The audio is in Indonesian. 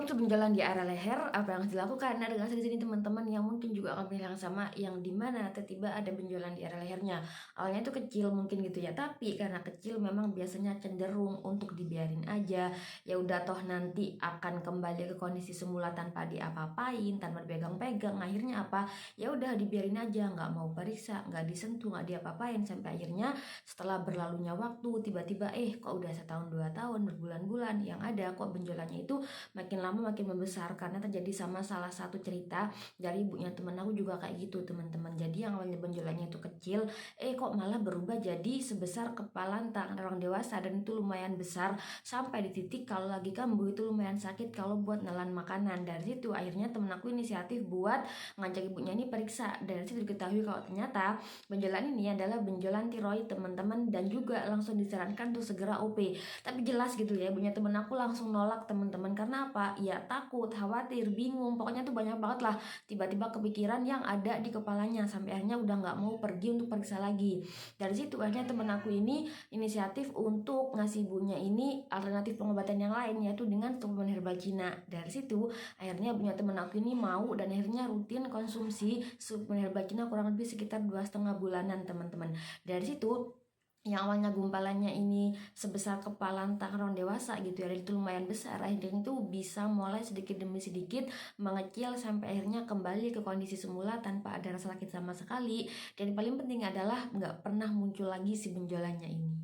untuk benjolan di area leher, apa yang harus dilakukan? Nah, dengan sini teman-teman yang mungkin juga akan pilih yang sama, yang dimana tiba-tiba ada benjolan di area lehernya. Awalnya itu kecil mungkin gitu ya, tapi karena kecil memang biasanya cenderung untuk dibiarin aja. Ya udah toh nanti akan kembali ke kondisi semula tanpa diapa-apain, tanpa dipegang-pegang. Akhirnya apa? Ya udah dibiarin aja, nggak mau periksa, nggak disentuh, nggak diapa-apain sampai akhirnya setelah berlalunya waktu tiba-tiba kok udah setahun 2 tahun berbulan-bulan yang ada kok benjolannya itu makin lama makin membesar karena terjadi sama salah satu cerita dari ibunya temen aku juga kayak gitu teman-teman. Jadi yang awalnya benjolannya itu kecil kok malah berubah jadi sebesar kepala tangan orang dewasa dan itu lumayan besar sampai di titik kalau lagi kambuh itu lumayan sakit kalau buat nelan makanan. Dari situ akhirnya temen aku inisiatif buat ngajak ibunya ini periksa. Dari situ diketahui kalau ternyata benjolan ini adalah benjolan tiroid teman-teman dan juga langsung disarankan untuk segera OP. Tapi jelas gitu ya, ibunya temen aku langsung nolak teman-teman. Karena apa? Ya takut, khawatir, bingung, pokoknya tuh banyak banget lah tiba-tiba kepikiran yang ada di kepalanya sampai akhirnya udah nggak mau pergi untuk periksa lagi. Dari situ akhirnya temen aku ini inisiatif untuk ngasih ibunya ini alternatif pengobatan yang lain, yaitu dengan suplemen herbal Cina. Dari situ akhirnya ibunya temen aku ini mau dan akhirnya rutin konsumsi suplemen herbal Cina kurang lebih sekitar 2,5 bulanan teman-teman. Dari situ yang awalnya gumpalannya ini sebesar kepala tangan orang dewasa gitu ya, dan itu lumayan besar, akhirnya itu bisa mulai sedikit demi sedikit mengecil sampai akhirnya kembali ke kondisi semula tanpa ada rasa sakit sama sekali, dan yang paling penting adalah nggak pernah muncul lagi si benjolannya ini.